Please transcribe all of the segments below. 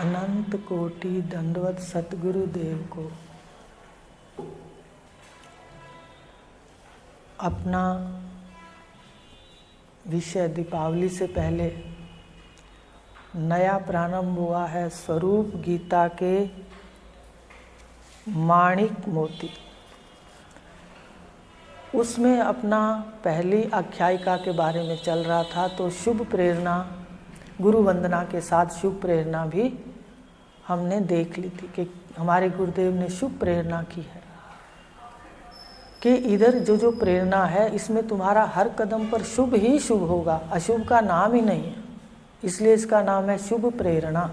अनंत कोटि दंडवत सतगुरु देव को अपना विषय दीपावली से पहले नया प्रारंभ हुआ है। स्वरूप गीता के माणिक मोती, उसमें अपना पहली आख्यायिका के बारे में चल रहा था। तो शुभ प्रेरणा, गुरु वंदना के साथ शुभ प्रेरणा भी हमने देख ली थी कि हमारे गुरुदेव ने शुभ प्रेरणा की है कि इधर जो जो प्रेरणा है इसमें तुम्हारा हर कदम पर शुभ ही शुभ होगा, अशुभ का नाम ही नहीं है, इसलिए इसका नाम है शुभ प्रेरणा।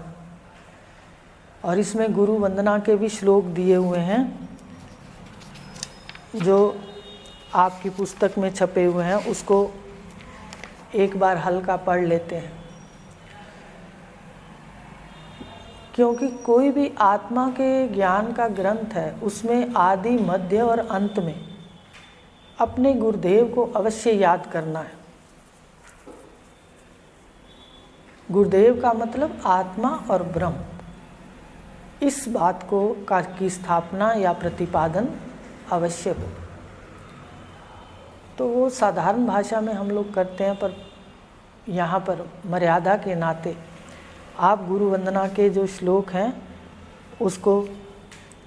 और इसमें गुरु वंदना के भी श्लोक दिए हुए हैं जो आपकी पुस्तक में छपे हुए हैं, उसको एक बार हल्का पढ़ लेते हैं। क्योंकि कोई भी आत्मा के ज्ञान का ग्रंथ है, उसमें आदि मध्य और अंत में अपने गुरुदेव को अवश्य याद करना है। गुरुदेव का मतलब आत्मा और ब्रह्म, इस बात को की स्थापना या प्रतिपादन अवश्य हो। तो वो साधारण भाषा में हम लोग करते हैं, पर यहाँ पर मर्यादा के नाते आप गुरु वंदना के जो श्लोक हैं उसको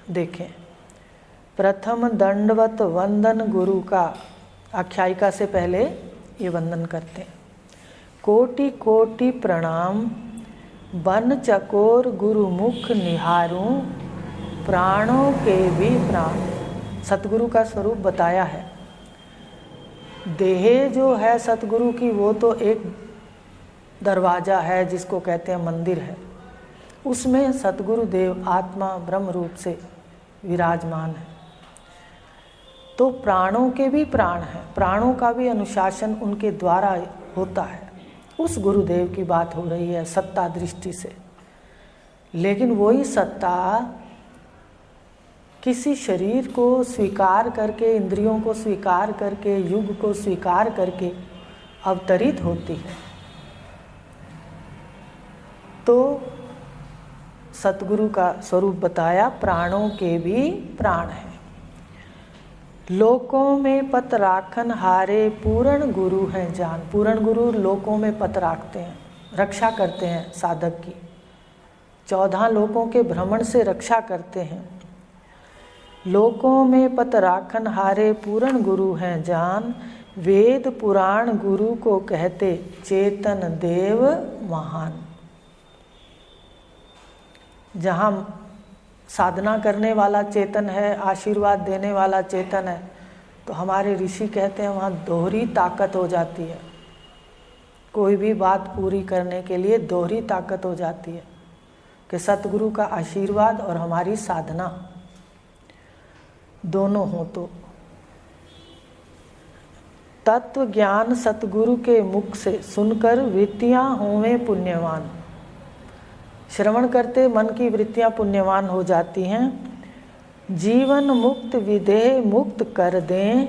देखें। प्रथम दंडवत वंदन गुरु का, आख्यायिका से पहले ये वंदन करते हैं। कोटि कोटि प्रणाम, बन चकोर गुरु मुख निहारूं, प्राणों के भी प्राण। सतगुरु का स्वरूप बताया है। देह जो है सतगुरु की, वो तो एक दरवाज़ा है जिसको कहते हैं मंदिर है, उसमें सतगुरु देव आत्मा ब्रह्म रूप से विराजमान है। तो प्राणों के भी प्राण हैं, प्राणों का भी अनुशासन उनके द्वारा होता है। उस गुरुदेव की बात हो रही है सत्ता दृष्टि से। लेकिन वही सत्ता किसी शरीर को स्वीकार करके, इंद्रियों को स्वीकार करके, युग को स्वीकार करके अवतरित होती है। तो सतगुरु का स्वरूप बताया, प्राणों के भी प्राण हैं। लोकों में पत राखन हारे, पूर्ण गुरु हैं जान। पूर्ण गुरु लोकों में पत राखते हैं, रक्षा करते हैं साधक की, 14 लोकों के भ्रमण से रक्षा करते हैं। लोकों में पत राखन हारे, पूर्ण गुरु हैं जान। वेद पुराण गुरु को कहते, चेतन देव महान। जहाँ साधना करने वाला चेतन है, आशीर्वाद देने वाला चेतन है, तो हमारे ऋषि कहते हैं वहाँ दोहरी ताकत हो जाती है। कोई भी बात पूरी करने के लिए दोहरी ताकत हो जाती है कि सतगुरु का आशीर्वाद और हमारी साधना दोनों हो। तो तत्व ज्ञान सतगुरु के मुख से सुनकर वृत्तियाँ होवें पुण्यवान। श्रवण करते मन की वृत्तियाँ पुण्यवान हो जाती हैं। जीवन मुक्त विदेह मुक्त कर दें,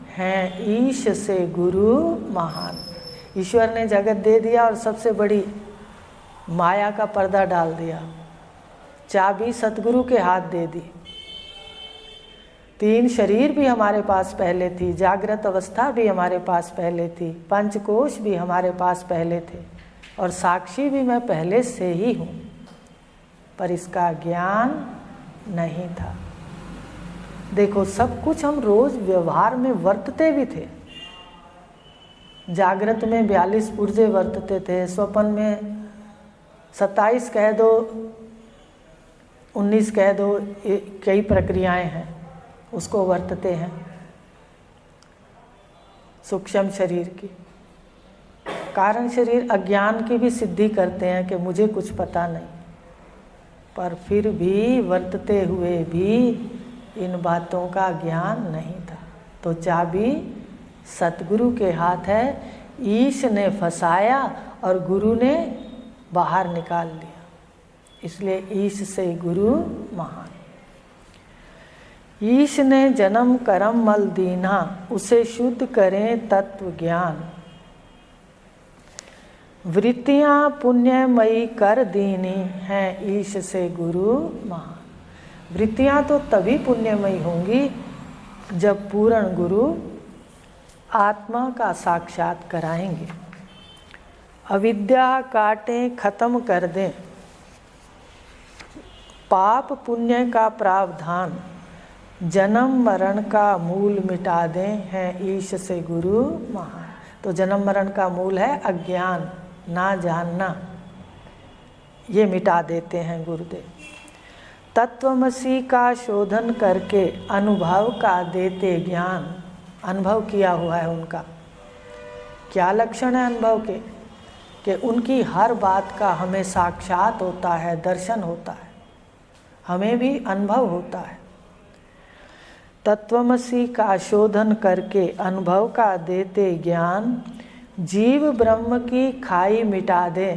हैं ईश से गुरु महान। ईश्वर ने जगत दे दिया और सबसे बड़ी माया का पर्दा डाल दिया। चाबी सतगुरु के हाथ दे दी। 3 शरीर भी हमारे पास पहले थी, जागृत अवस्था भी हमारे पास पहले थी, पंचकोश भी हमारे पास पहले थे, और साक्षी भी मैं पहले से ही हूँ, पर इसका ज्ञान नहीं था। देखो, सब कुछ हम रोज व्यवहार में वर्तते भी थे। जागृत में 42 पुर्जे वर्तते थे, स्वप्न में 27 कह दो, 19 कह दो, कई प्रक्रियाएं हैं, उसको वर्तते हैं सूक्ष्म शरीर की। कारण शरीर अज्ञान की भी सिद्धि करते हैं कि मुझे कुछ पता नहीं, पर फिर भी वर्तते हुए भी इन बातों का ज्ञान नहीं था। तो चाबी सतगुरु के हाथ है। ईश ने फंसाया और गुरु ने बाहर निकाल लिया, इसलिए ईश से गुरु महान। ईश ने जन्म करम मल दीना, उसे शुद्ध करें तत्व ज्ञान। वृत्तियाँ पुण्यमयी कर दीनी हैं ईश से गुरु महान। वृत्तियाँ तो तभी पुण्यमयी होंगी जब पूर्ण गुरु आत्मा का साक्षात कराएंगे। अविद्या काटें खत्म कर दें, पाप पुण्य का प्रावधान, जन्म मरण का मूल मिटा दें हैं ईश से गुरु महान। तो जन्म मरण का मूल है अज्ञान, ना जानना, ये मिटा देते हैं गुरुदेव। तत्वमसी का शोधन करके अनुभव का देते ज्ञान। अनुभव किया हुआ है उनका, क्या लक्षण है अनुभव के, कि उनकी हर बात का हमें साक्षात होता है, दर्शन होता है, हमें भी अनुभव होता है। तत्वमसी का शोधन करके अनुभव का देते ज्ञान, जीव ब्रह्म की खाई मिटा दे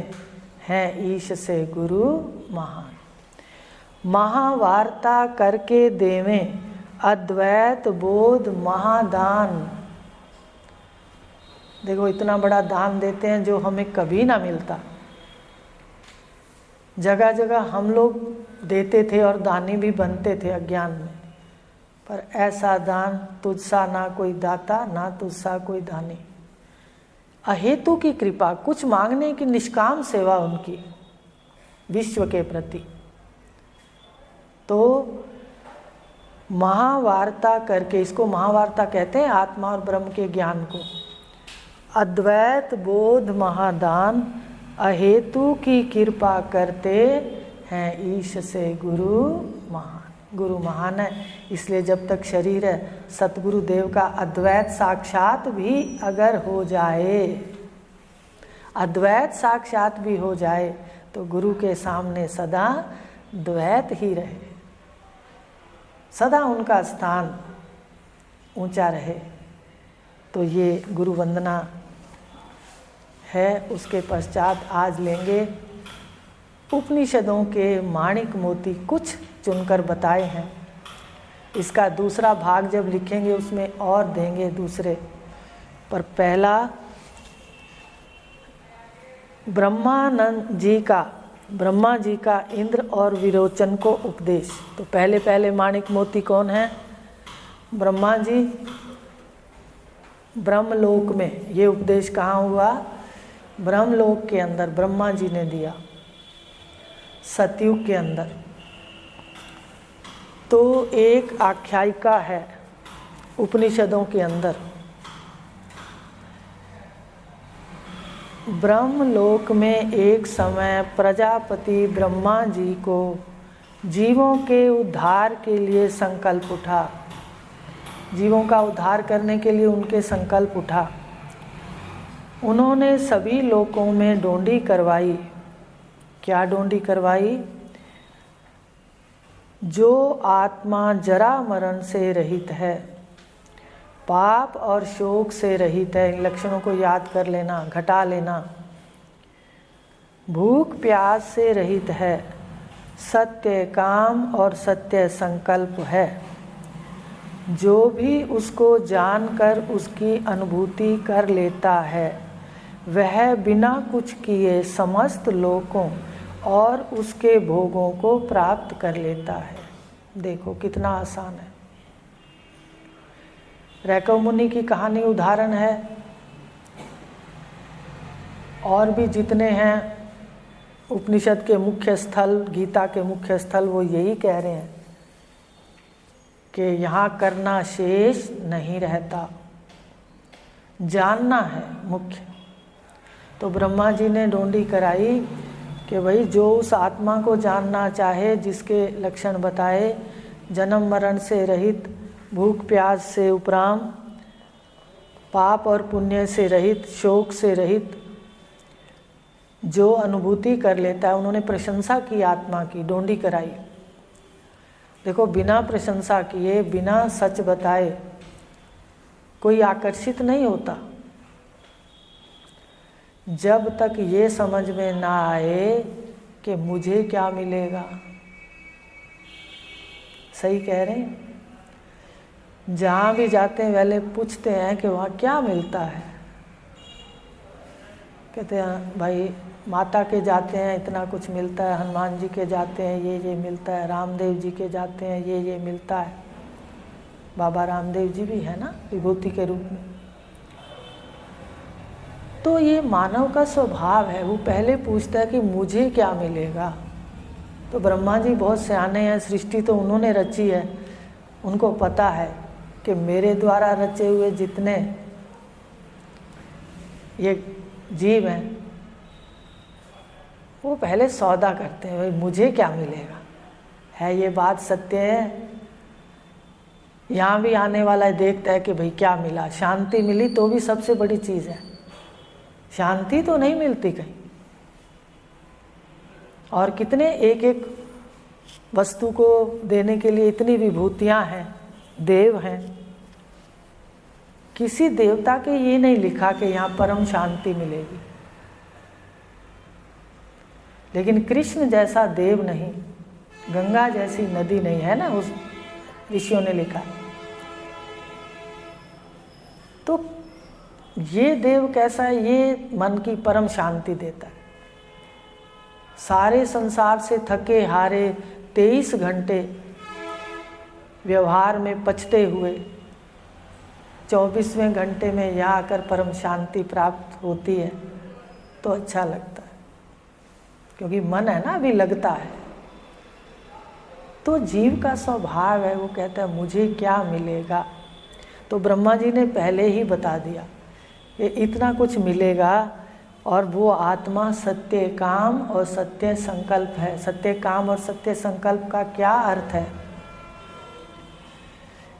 हैं ईश से गुरु महान। महावार्ता करके देवें अद्वैत बोध महादान। देखो इतना बड़ा दान देते हैं जो हमें कभी ना मिलता। जगह जगह हम लोग देते थे और दानी भी बनते थे अज्ञान में, पर ऐसा दान तुझसा ना कोई दाता, ना तुझसा कोई दानी। अहेतु की कृपा, कुछ मांगने की निष्काम सेवा उनकी विश्व के प्रति। तो महावार्ता करके, इसको महावार्ता कहते हैं आत्मा और ब्रह्म के ज्ञान को। अद्वैत बोध महादान, अहेतु की कृपा करते हैं ईश से गुरु महान। गुरु महान है, इसलिए जब तक शरीर है, सतगुरु देव का अद्वैत साक्षात भी अगर हो जाए, अद्वैत साक्षात भी हो जाए, तो गुरु के सामने सदा द्वैत ही रहे, सदा उनका स्थान ऊंचा रहे। तो ये गुरु वंदना है। उसके पश्चात आज लेंगे उपनिषदों के माणिक मोती, कुछ चुनकर बताए हैं। इसका दूसरा भाग जब लिखेंगे उसमें और देंगे दूसरे, पर पहला ब्रह्मा जी का इंद्र और विरोचन को उपदेश। तो पहले पहले माणिक मोती कौन है? ब्रह्मा जी। ब्रह्मलोक में ये उपदेश कहाँ हुआ? ब्रह्मलोक के अंदर ब्रह्मा जी ने दिया, सतयुग के अंदर। तो एक आख्यायिका है उपनिषदों के अंदर, ब्रह्मलोक में एक समय प्रजापति ब्रह्मा जी को जीवों के उद्धार के लिए संकल्प उठा, जीवों का उद्धार करने के लिए उनके संकल्प उठा। उन्होंने सभी लोकों में डोंडी करवाई। क्या डोंडी करवाई? जो आत्मा जरा मरण से रहित है, पाप और शोक से रहित है, इन लक्षणों को याद कर लेना, घटा लेना। भूख प्यास से रहित है, सत्य काम और सत्य संकल्प है, जो भी उसको जानकर उसकी अनुभूति कर लेता है, वह बिना कुछ किए समस्त लोकों और उसके भोगों को प्राप्त कर लेता है। देखो कितना आसान है। रैकव मुनि की कहानी उदाहरण है, और भी जितने हैं उपनिषद के मुख्य स्थल, गीता के मुख्य स्थल, वो यही कह रहे हैं कि यहाँ करना शेष नहीं रहता, जानना है मुख्य। तो ब्रह्मा जी ने डोंडी कराई कि भाई जो उस आत्मा को जानना चाहे, जिसके लक्षण बताए, जन्म मरण से रहित, भूख प्यास से उपराम, पाप और पुण्य से रहित, शोक से रहित, जो अनुभूति कर लेता है। उन्होंने प्रशंसा की आत्मा की, डोंडी कराई। देखो बिना प्रशंसा किए, बिना सच बताए कोई आकर्षित नहीं होता। जब तक ये समझ में ना आए कि मुझे क्या मिलेगा। सही कह रहे हैं। जहाँ भी जाते हैं पहले पूछते हैं कि वहाँ क्या मिलता है, कहते हैं भाई माता के जाते हैं इतना कुछ मिलता है, हनुमान जी के जाते हैं ये मिलता है, रामदेव जी के जाते हैं ये मिलता है। बाबा रामदेव जी भी है ना विभूति के रूप में। तो ये मानव का स्वभाव है, वो पहले पूछता है कि मुझे क्या मिलेगा। तो ब्रह्मा जी बहुत सियाने हैं, सृष्टि तो उन्होंने रची है, उनको पता है कि मेरे द्वारा रचे हुए जितने ये जीव हैं वो पहले सौदा करते हैं, भाई मुझे क्या मिलेगा। है ये बात सत्य है। यहाँ भी आने वाला देखता है कि भाई क्या मिला, शांति मिली तो भी सबसे बड़ी चीज़ है, शांति तो नहीं मिलती कहीं। और कितने एक एक वस्तु को देने के लिए इतनी विभूतियाँ हैं, देव हैं। किसी देवता के ये नहीं लिखा कि यहाँ परम शांति मिलेगी। लेकिन कृष्ण जैसा देव नहीं, गंगा जैसी नदी नहीं है ना, उस ऋषियों ने लिखा। तो ये देव कैसा है, ये मन की परम शांति देता है। सारे संसार से थके हारे 23 घंटे व्यवहार में पचते हुए 24वें घंटे में यहाँ आकर परम शांति प्राप्त होती है तो अच्छा लगता है, क्योंकि मन है ना अभी लगता है। तो जीव का स्वभाव है, वो कहता है मुझे क्या मिलेगा। तो ब्रह्मा जी ने पहले ही बता दिया कि इतना कुछ मिलेगा, और वो आत्मा सत्य काम और सत्य संकल्प है। सत्य काम और सत्य संकल्प का क्या अर्थ है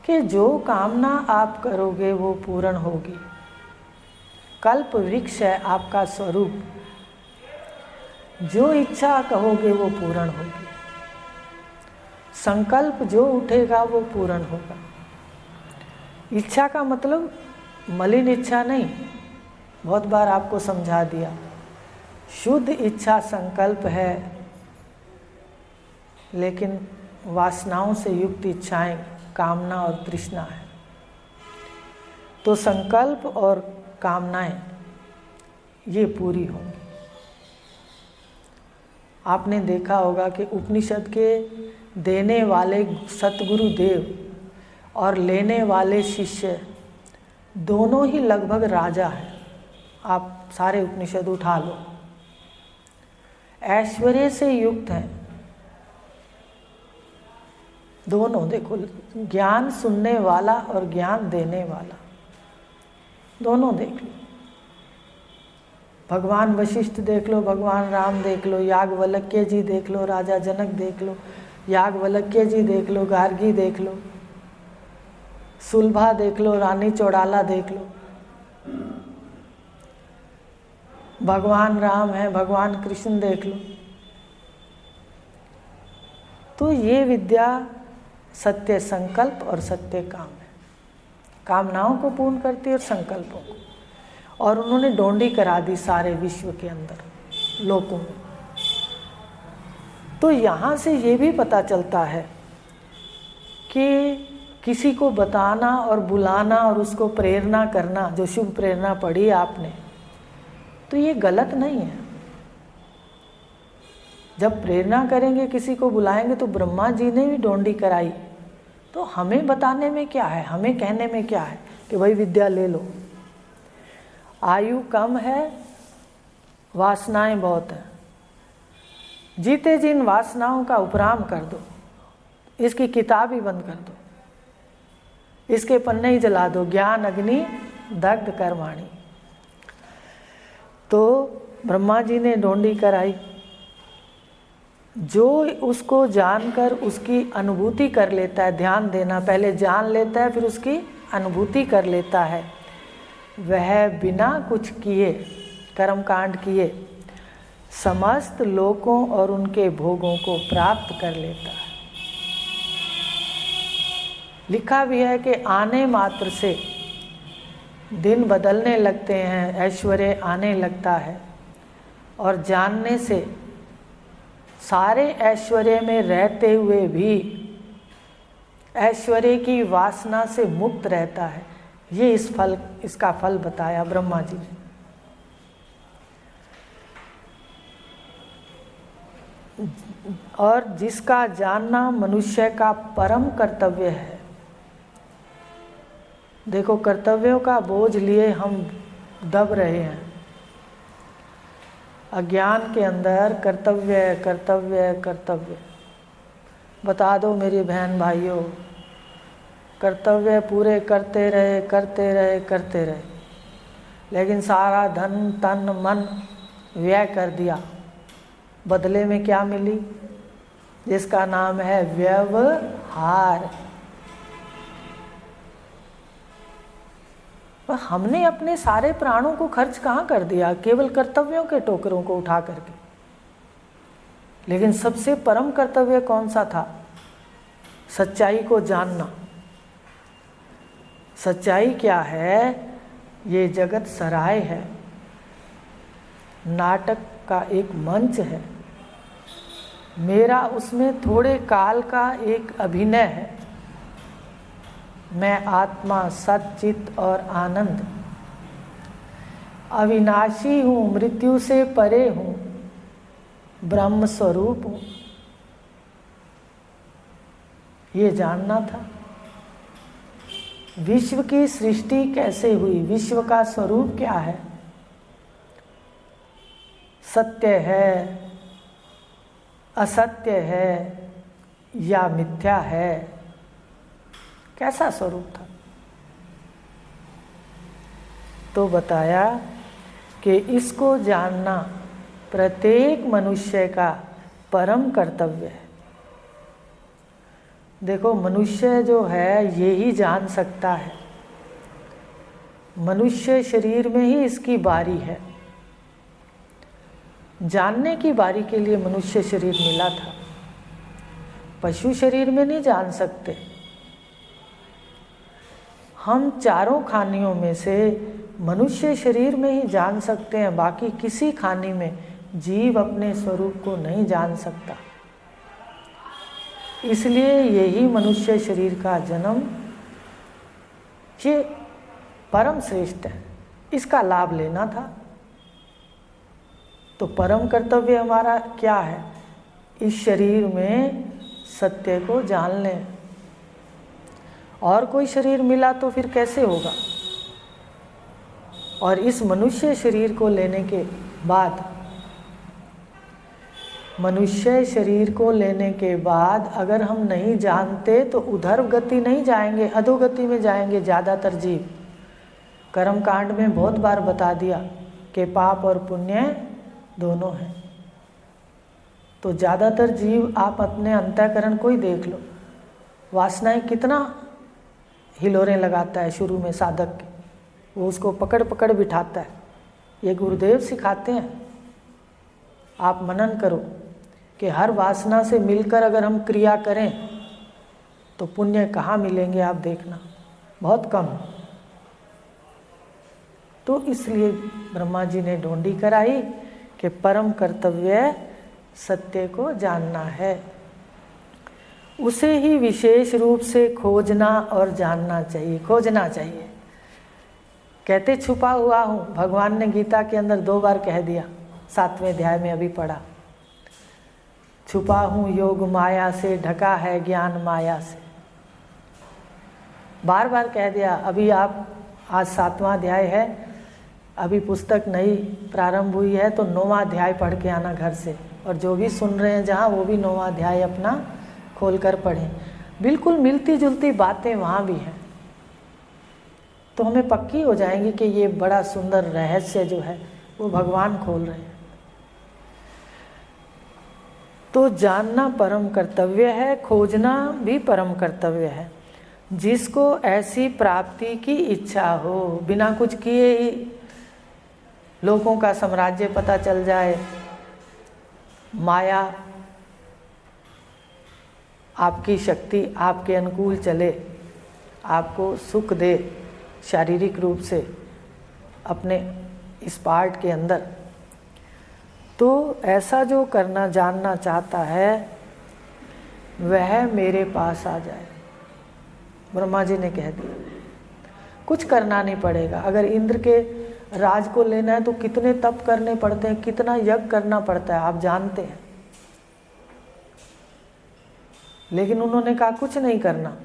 कि जो कामना आप करोगे वो पूर्ण होगी। कल्प वृक्ष है आपका स्वरूप, जो इच्छा कहोगे वो पूर्ण होगी। संकल्प जो उठेगा वो पूर्ण होगा। इच्छा का मतलब मलिन इच्छा नहीं, बहुत बार आपको समझा दिया। शुद्ध इच्छा संकल्प है, लेकिन वासनाओं से युक्त इच्छाएं कामना और तृष्णा है। तो संकल्प और कामनाएं ये पूरी होंगी। आपने देखा होगा कि उपनिषद के देने वाले सतगुरु देव और लेने वाले शिष्य दोनों ही लगभग राजा हैं। आप सारे उपनिषद उठा लो, ऐश्वर्य से युक्त हैं दोनों। देखो, ज्ञान सुनने वाला और ज्ञान देने वाला दोनों देख लो। भगवान वशिष्ठ देख लो, भगवान राम देख लो, याज्ञवल्क्य जी देख लो, राजा जनक देख लो, याज्ञवल्क्य जी देख लो, गार्गी देख लो, सुलभा देख लो, रानी चौड़ाला देख लो। भगवान राम है, भगवान कृष्ण देख लो। तो ये विद्या सत्य संकल्प और सत्य काम है, कामनाओं को पूर्ण करती है और संकल्पों को। और उन्होंने डोंडी करा दी सारे विश्व के अंदर, लोकों में। तो यहाँ से ये भी पता चलता है कि किसी को बताना और बुलाना और उसको प्रेरणा करना, जो शुभ प्रेरणा पढ़ी आपने, तो ये गलत नहीं है। जब प्रेरणा करेंगे, किसी को बुलाएंगे, तो ब्रह्मा जी ने भी डोंडी कराई, तो हमें बताने में क्या है, हमें कहने में क्या है कि भाई विद्या ले लो। आयु कम है, वासनाएं बहुत हैं, जीते जिन वासनाओं का उपराम कर दो, इसकी किताब ही बंद कर दो, इसके पन्ने ही जला दो, ज्ञान अग्नि दग्ध कर्माणि। तो ब्रह्मा जी ने डोंडी कराई। जो उसको जानकर उसकी अनुभूति कर लेता है, ध्यान देना, पहले जान लेता है फिर उसकी अनुभूति कर लेता है, वह बिना कुछ किए, कर्मकांड किए, समस्त लोकों और उनके भोगों को प्राप्त कर लेता है। लिखा भी है कि आने मात्र से दिन बदलने लगते हैं, ऐश्वर्य आने लगता है, और जानने से सारे ऐश्वर्य में रहते हुए भी ऐश्वर्य की वासना से मुक्त रहता है। ये इसका फल बताया ब्रह्मा जी ने। और जिसका जानना मनुष्य का परम कर्तव्य है। देखो, कर्तव्यों का बोझ लिए हम दब रहे हैं। अज्ञान के अंदर कर्तव्य कर्तव्य कर्तव्य। बता दो मेरी बहन भाइयों, कर्तव्य पूरे करते रहे करते रहे करते रहे, लेकिन सारा धन तन मन व्यय कर दिया। बदले में क्या मिली? जिसका नाम है व्यवहार। हमने अपने सारे प्राणों को खर्च कहाँ कर दिया? केवल कर्तव्यों के टोकरों को उठा करके। लेकिन सबसे परम कर्तव्य कौन सा था? सच्चाई को जानना। सच्चाई क्या है? ये जगत सराय है, नाटक का एक मंच है। मेरा उसमें थोड़े काल का एक अभिनय है। मैं आत्मा, सच्चित और आनंद, अविनाशी हूँ, मृत्यु से परे हूँ, ब्रह्म स्वरूप हूँ। ये जानना था। विश्व की सृष्टि कैसे हुई? विश्व का स्वरूप क्या है? सत्य है, असत्य है या मिथ्या है? कैसा स्वरूप था? तो बताया कि इसको जानना प्रत्येक मनुष्य का परम कर्तव्य है। देखो, मनुष्य जो है ये ही जान सकता है। मनुष्य शरीर में ही इसकी बारी है। जानने की बारी के लिए मनुष्य शरीर मिला था। पशु शरीर में नहीं जान सकते। हम चारों खानियों में से मनुष्य शरीर में ही जान सकते हैं। बाकी किसी खानी में जीव अपने स्वरूप को नहीं जान सकता। इसलिए यही मनुष्य शरीर का जन्म ये परम श्रेष्ठ है। इसका लाभ लेना था। तो परम कर्तव्य हमारा क्या है? इस शरीर में सत्य को जान लें। और कोई शरीर मिला तो फिर कैसे होगा? और इस मनुष्य शरीर को लेने के बाद, मनुष्य शरीर को लेने के बाद अगर हम नहीं जानते तो उधर गति नहीं जाएंगे, अधोगति में जाएंगे ज़्यादातर जीव। कर्म कांड में बहुत बार बता दिया कि पाप और पुण्य दोनों हैं। तो ज़्यादातर जीव, आप अपने अंतःकरण को ही देख लो, वासनाएं कितना हिलोरें लगाता है शुरू में साधक के। वो उसको पकड़ पकड़ बिठाता है। ये गुरुदेव सिखाते हैं। आप मनन करो कि हर वासना से मिलकर अगर हम क्रिया करें तो पुण्य कहाँ मिलेंगे, आप देखना, बहुत कम। तो इसलिए ब्रह्मा जी ने ढूंढी कराई कि परम कर्तव्य सत्य को जानना है। उसे ही विशेष रूप से खोजना और जानना चाहिए। खोजना चाहिए। कहते छुपा हुआ हूँ, भगवान ने गीता के अंदर 2 बार कह दिया। 7वें अध्याय में अभी पढ़ा, छुपा हूँ योग माया से, ढका है ज्ञान माया से। बार बार कह दिया। अभी आप, आज 7वां अध्याय है, अभी पुस्तक नई प्रारंभ हुई है, तो 9वां अध्याय पढ़ के आना घर से। और जो भी सुन रहे हैं जहाँ, वो भी 9वां अध्याय अपना खोल कर पढ़ें। बिल्कुल मिलती जुलती बातें वहाँ भी हैं, तो हमें पक्की हो जाएंगी कि ये बड़ा सुंदर रहस्य जो है वो भगवान खोल रहे हैं। तो जानना परम कर्तव्य है, खोजना भी परम कर्तव्य है। जिसको ऐसी प्राप्ति की इच्छा हो, बिना कुछ किए ही लोगों का साम्राज्य पता चल जाए, माया आपकी शक्ति आपके अनुकूल चले, आपको सुख दे शारीरिक रूप से अपने इस पार्ट के अंदर, तो ऐसा जो करना जानना चाहता है वह मेरे पास आ जाए। ब्रह्मा जी ने कह दिया, कुछ करना नहीं पड़ेगा। अगर इंद्र के राज को लेना है तो कितने तप करने पड़ते हैं, कितना यज्ञ करना पड़ता है, आप जानते हैं। लेकिन उन्होंने कहा कुछ नहीं करना।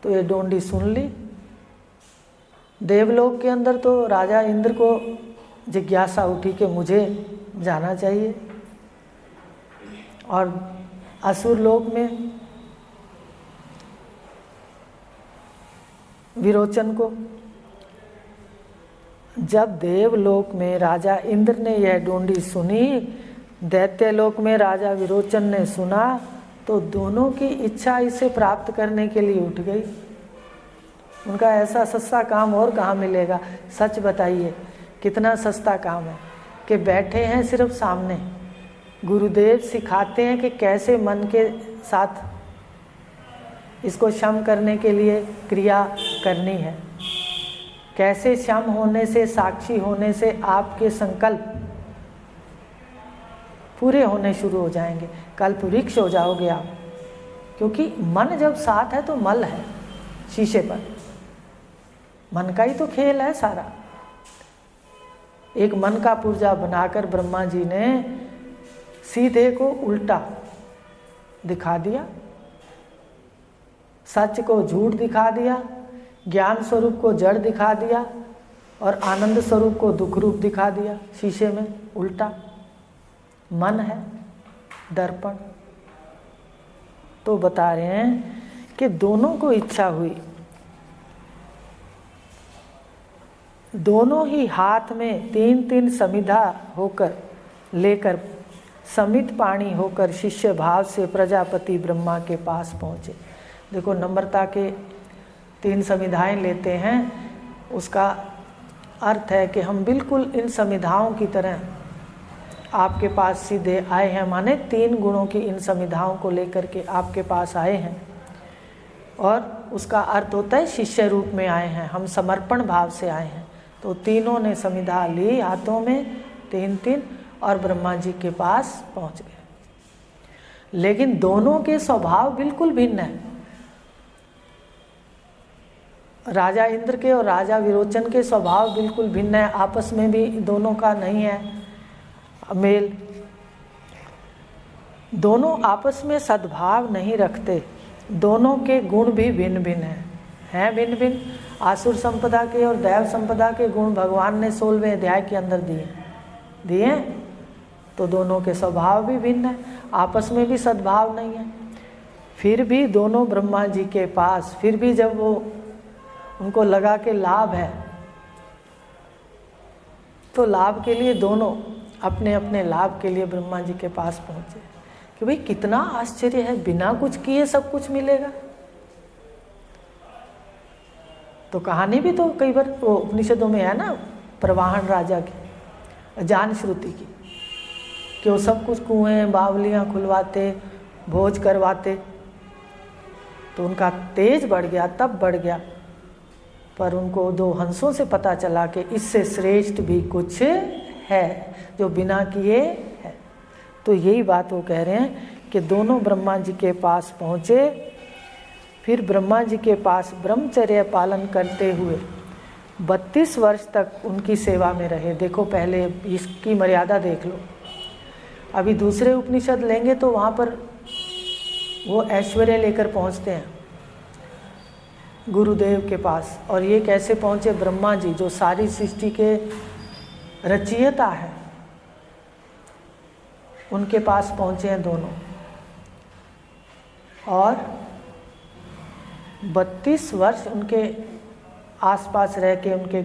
तो ये डोंडी सुन ली। देवलोक के अंदर तो राजा इंद्र को जिज्ञासा उठी कि मुझे जाना चाहिए, और असुर लोक में विरोचन को। जब देवलोक में राजा इंद्र ने यह डोंडी सुनी, दैत्यलोक में राजा विरोचन ने सुना, तो दोनों की इच्छा इसे प्राप्त करने के लिए उठ गई। उनका ऐसा सस्ता काम और कहाँ मिलेगा। सच बताइए कितना सस्ता काम है कि बैठे हैं सिर्फ सामने, गुरुदेव सिखाते हैं कि कैसे मन के साथ इसको शम करने के लिए क्रिया करनी है, कैसे शम होने से, साक्षी होने से आपके संकल्प पूरे होने शुरू हो जाएंगे, कल्प वृक्ष हो जाओगे आप। क्योंकि मन जब साथ है तो मल है शीशे पर, मन का ही तो खेल है सारा। एक मन का पुर्जा बनाकर ब्रह्मा जी ने सीधे को उल्टा दिखा दिया, सच को झूठ दिखा दिया, ज्ञान स्वरूप को जड़ दिखा दिया, और आनंद स्वरूप को दुख रूप दिखा दिया। शीशे में उल्टा मन है, दर्पण। तो बता रहे हैं कि दोनों को इच्छा हुई, दोनों ही हाथ में 3-3 समिधा होकर लेकर समित पाणी होकर शिष्य भाव से प्रजापति ब्रह्मा के पास पहुँचे। देखो नम्रता के 3 समिधाएं लेते हैं, उसका अर्थ है कि हम बिल्कुल इन समिधाओं की तरह आपके पास सीधे आए हैं, माने 3 गुणों की इन समिधाओं को लेकर के आपके पास आए हैं। और उसका अर्थ होता है शिष्य रूप में आए हैं, हम समर्पण भाव से आए हैं। तो तीनों ने समिधा ली हाथों में 3-3 और ब्रह्मा जी के पास पहुंच गए। लेकिन दोनों के स्वभाव बिल्कुल भिन्न है। राजा इंद्र के और राजा विरोचन के स्वभाव बिल्कुल भिन्न है, आपस में भी दोनों का नहीं है मेल, दोनों आपस में सद्भाव नहीं रखते, दोनों के गुण भी भिन्न भिन्न हैं भिन्न भिन्न। आसुर संपदा के और दैव संपदा के गुण भगवान ने 16वें अध्याय के अंदर दिए, तो दोनों के स्वभाव भी भिन्न है, आपस में भी सद्भाव नहीं है। फिर भी दोनों ब्रह्मा जी के पास, फिर भी जब वो उनको लगा कि लाभ है, तो लाभ के लिए दोनों अपने अपने लाभ के लिए ब्रह्मा जी के पास पहुंचे कि भाई कितना आश्चर्य है, बिना कुछ किए सब कुछ मिलेगा। तो कहानी भी तो कई बार वो उपनिषदों में है ना, प्रवाहन राजा की, जान श्रुति की, कि वो सब कुछ कुएं बावलियाँ खुलवाते, भोज करवाते, तो उनका तेज बढ़ गया, तब बढ़ गया। पर उनको 2 हंसों से पता चला कि इससे श्रेष्ठ भी कुछ है जो बिना किए है। तो यही बात वो कह रहे हैं कि दोनों ब्रह्मा जी के पास पहुँचे। फिर ब्रह्मा जी के पास ब्रह्मचर्य पालन करते हुए 32 वर्ष तक उनकी सेवा में रहे। देखो पहले इसकी मर्यादा देख लो। अभी दूसरे उपनिषद लेंगे तो वहाँ पर वो ऐश्वर्य लेकर पहुँचते हैं गुरुदेव के पास, और ये कैसे पहुँचे? ब्रह्मा जी जो सारी सृष्टि के रचयिता है, उनके पास पहुँचे हैं दोनों, और 32 वर्ष उनके आसपास रह के उनके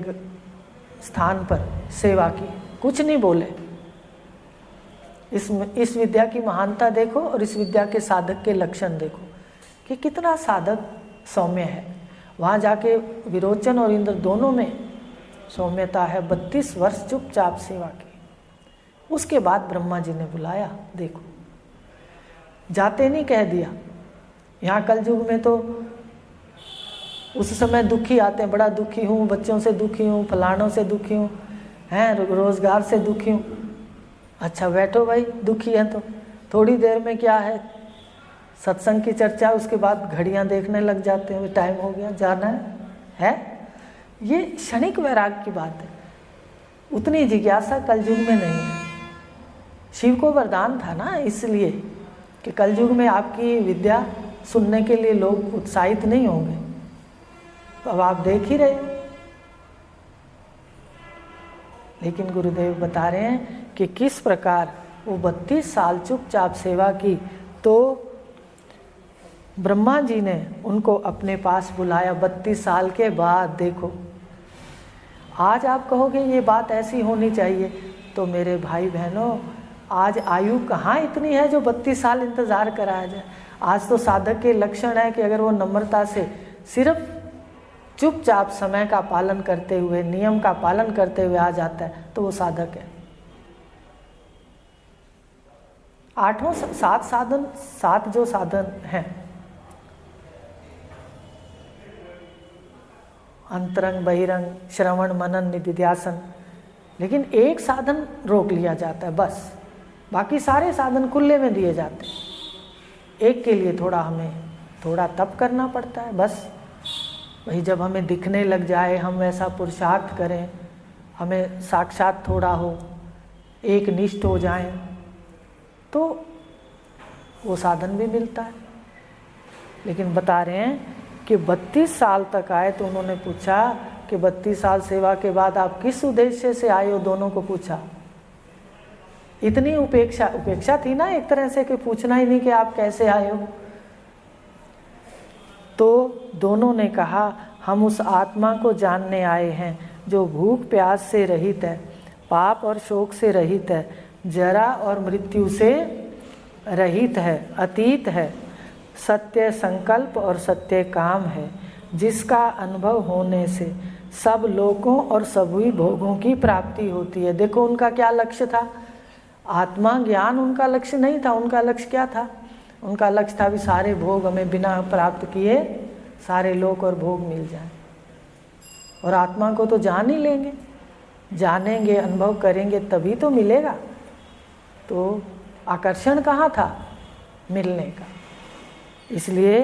स्थान पर सेवा की, कुछ नहीं बोले। इस विद्या की महानता देखो और इस विद्या के साधक के लक्षण देखो कि कितना साधक सौम्य है। वहाँ जाके विरोचन और इंद्र दोनों में सौम्यता है। 32 वर्ष चुपचाप सेवा की। उसके बाद ब्रह्मा जी ने बुलाया। देखो जाते नहीं कह दिया। यहाँ कलयुग में तो उस समय दुखी आते हैं, बड़ा दुखी हूँ, बच्चों से दुखी हूँ, फलानों से दुखी हूँ, हैं रोजगार से दुखी हूँ। अच्छा बैठो भाई, दुखी हैं तो थोड़ी देर में क्या है, सत्संग की चर्चा, उसके बाद घड़ियाँ देखने लग जाते हैं, टाइम हो गया, जाना है? ये क्षणिक वैराग की बात है। उतनी जिज्ञासा कलयुग में नहीं है। शिव को वरदान था ना, इसलिए कि कलयुग में आपकी विद्या सुनने के लिए लोग उत्साहित नहीं होंगे। तो अब आप देख ही रहे हो। लेकिन गुरुदेव बता रहे हैं कि किस प्रकार वो 32 साल चुपचाप सेवा की, तो ब्रह्मा जी ने उनको अपने पास बुलाया 32 साल के बाद। देखो आज आप कहोगे ये बात ऐसी होनी चाहिए, तो मेरे भाई बहनों आज आयु कहाँ इतनी है जो 32 साल इंतज़ार कराया जाए। आज तो साधक के लक्षण है कि अगर वो नम्रता से सिर्फ चुपचाप समय का पालन करते हुए, नियम का पालन करते हुए आ जाता है तो वो साधक है। 7 जो साधन हैं, अंतरंग, बहिरंग, श्रवण, मनन, निधिध्यासन, लेकिन एक साधन रोक लिया जाता है बस, बाकी सारे साधन खुले में दिए जाते हैं। एक के लिए थोड़ा तप करना पड़ता है बस। वही जब हमें दिखने लग जाए, हम वैसा पुरुषार्थ करें, हमें साक्षात थोड़ा हो, एक निष्ठ हो जाएं, तो वो साधन भी मिलता है। लेकिन बता रहे हैं कि 32 साल तक आए तो उन्होंने पूछा कि 32 साल सेवा के बाद आप किस उद्देश्य से आए हो, दोनों को पूछा। इतनी उपेक्षा थी ना एक तरह से कि पूछना ही नहीं कि आप कैसे आए हो। तो दोनों ने कहा हम उस आत्मा को जानने आए हैं जो भूख प्यास से रहित है, पाप और शोक से रहित है, जरा और मृत्यु से रहित है, अतीत है, सत्य संकल्प और सत्य काम है, जिसका अनुभव होने से सब लोकों और सभी भोगों की प्राप्ति होती है। देखो उनका क्या लक्ष्य था, आत्मा ज्ञान उनका लक्ष्य नहीं था। उनका लक्ष्य क्या था? उनका लक्ष्य था भी सारे भोग हमें बिना प्राप्त किए सारे लोक और भोग मिल जाए। और आत्मा को तो जान ही लेंगे, जानेंगे, अनुभव करेंगे तभी तो मिलेगा। तो आकर्षण कहाँ था? मिलने का। इसलिए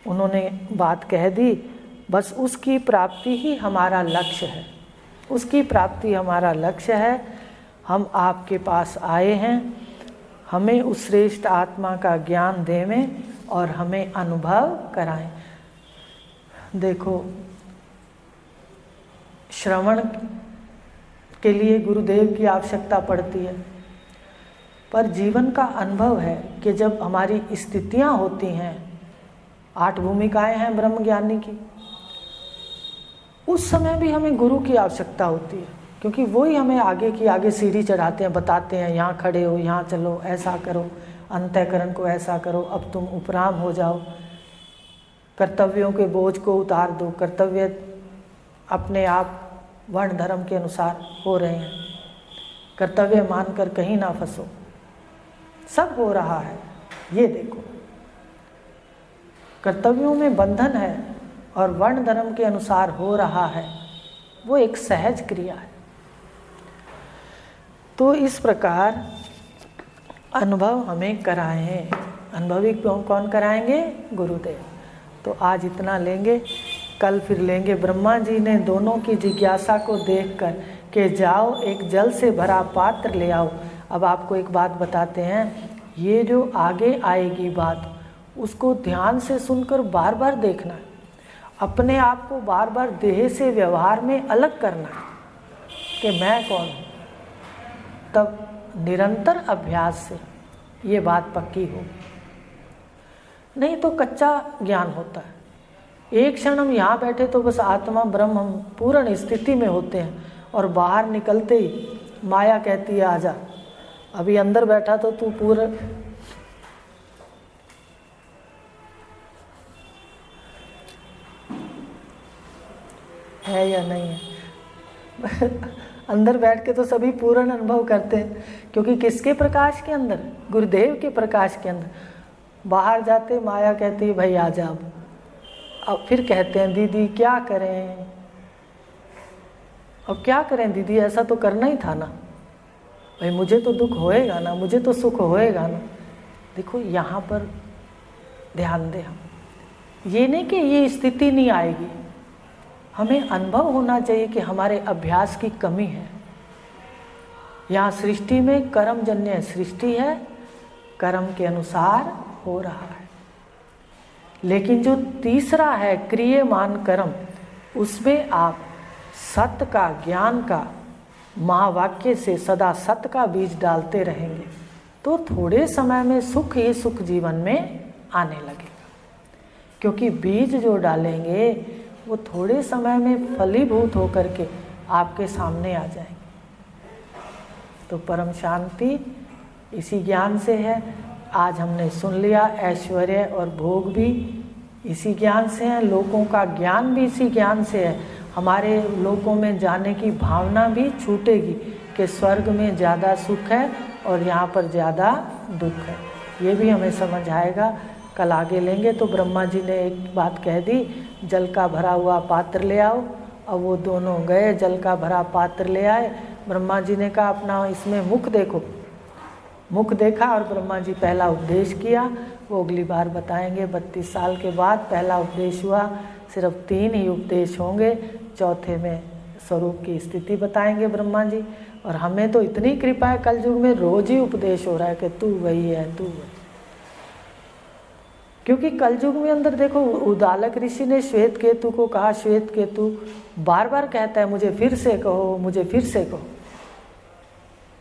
उन्होंने बात कह दी, बस उसकी प्राप्ति ही हमारा लक्ष्य है, उसकी प्राप्ति हमारा लक्ष्य है। हम आपके पास आए हैं, हमें उस श्रेष्ठ आत्मा का ज्ञान देवें और हमें अनुभव कराएं। देखो श्रवण के लिए गुरुदेव की आवश्यकता पड़ती है, पर जीवन का अनुभव है कि जब हमारी स्थितियां होती हैं, 8 भूमिकाएं हैं ब्रह्मज्ञानी की, उस समय भी हमें गुरु की आवश्यकता होती है, क्योंकि वही हमें आगे की आगे सीढ़ी चढ़ाते हैं, बताते हैं यहाँ खड़े हो, यहाँ चलो, ऐसा करो, अंतःकरण को ऐसा करो, अब तुम उपराम हो जाओ, कर्तव्यों के बोझ को उतार दो, कर्तव्य अपने आप वर्ण धर्म के अनुसार हो रहे हैं, कर्तव्य मानकर कहीं ना फंसो, सब हो रहा है। ये देखो कर्तव्यों में बंधन है और वर्ण धर्म के अनुसार हो रहा है, वो एक सहज क्रिया है। तो इस प्रकार अनुभव हमें कराएं। अनुभवी कौन कराएंगे? गुरुदेव। तो आज इतना लेंगे, कल फिर लेंगे। ब्रह्मा जी ने दोनों की जिज्ञासा को देखकर कि जाओ एक जल से भरा पात्र ले आओ। अब आपको एक बात बताते हैं, ये जो आगे आएगी बात, उसको ध्यान से सुनकर बार बार देखना है, अपने आप को बार बार देह से व्यवहार में अलग करना है कि मैं कौन हूँ। तब निरंतर अभ्यास से ये बात पक्की होगी, नहीं तो कच्चा ज्ञान होता है। एक क्षण हम यहाँ बैठे तो बस आत्मा ब्रह्म हम पूर्ण स्थिति में होते हैं, और बाहर निकलते ही माया कहती है आजा। अभी अंदर बैठा तो तू पूरा है या नहीं है। अंदर बैठ के तो सभी पूर्ण अनुभव करते हैं, क्योंकि किसके प्रकाश के अंदर? गुरुदेव के प्रकाश के अंदर। बाहर जाते माया कहती है भाई आ जा। अब फिर कहते हैं दीदी क्या करें, अब क्या करें दीदी, ऐसा तो करना ही था ना भाई, मुझे तो दुख होएगा ना, मुझे तो सुख होएगा ना। देखो यहाँ पर ध्यान दें हम, ये नहीं कि ये स्थिति नहीं आएगी, हमें अनुभव होना चाहिए कि हमारे अभ्यास की कमी है। यहाँ सृष्टि में कर्मजन्य सृष्टि है कर्म के अनुसार हो रहा है। लेकिन जो तीसरा है क्रियमान कर्म, उसमें आप सत्य का, ज्ञान का, महावाक्य से सदा सत्य का बीज डालते रहेंगे तो थोड़े समय में सुख ही सुख जीवन में आने लगेगा। क्योंकि बीज जो डालेंगे वो थोड़े समय में फलीभूत होकर के आपके सामने आ जाएंगे। तो परम शांति इसी ज्ञान से है। आज हमने सुन लिया, ऐश्वर्य और भोग भी इसी ज्ञान से है, लोगों का ज्ञान भी इसी ज्ञान से है। हमारे लोगों में जाने की भावना भी छूटेगी कि स्वर्ग में ज़्यादा सुख है और यहाँ पर ज़्यादा दुख है, ये भी हमें समझ आएगा। कल आगे लेंगे। तो ब्रह्मा जी ने एक बात कह दी, जल का भरा हुआ पात्र ले आओ। अब वो दोनों गए, जल का भरा पात्र ले आए। ब्रह्मा जी ने कहा अपना इसमें मुख देखो। मुख देखा और ब्रह्मा जी पहला उपदेश किया, वो अगली बार बताएंगे। 32 साल के बाद पहला उपदेश हुआ, सिर्फ 3 ही उपदेश होंगे, चौथे में स्वरूप की स्थिति बताएंगे ब्रह्मा जी। और हमें तो इतनी कृपा है, कल युग में रोज ही उपदेश हो रहा है कि तू वही है, तू वही। क्योंकि कल युग में अंदर देखो, उद्दालक ऋषि ने श्वेत केतु को कहा, श्वेत केतु बार बार कहता है मुझे फिर से कहो, मुझे फिर से कहो।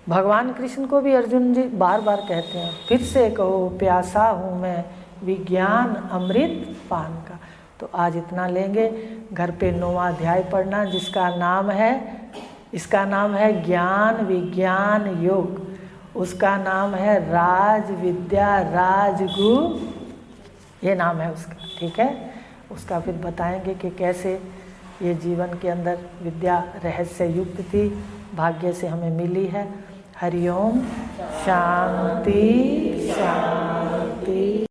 भगवान कृष्ण को भी अर्जुन जी बार बार कहते हैं फिर से कहो, प्यासा हूँ मैं विज्ञान अमृत पान का। तो आज इतना लेंगे। घर पे 9वां अध्याय पढ़ना, जिसका नाम है, इसका नाम है ज्ञान विज्ञान योग, उसका नाम है राज विद्या राजगुरु, ये नाम है उसका। ठीक है, उसका फिर बताएंगे कि कैसे ये जीवन के अंदर विद्या रहस्य युक्त थी, भाग्य से हमें मिली है। हरिओम शांति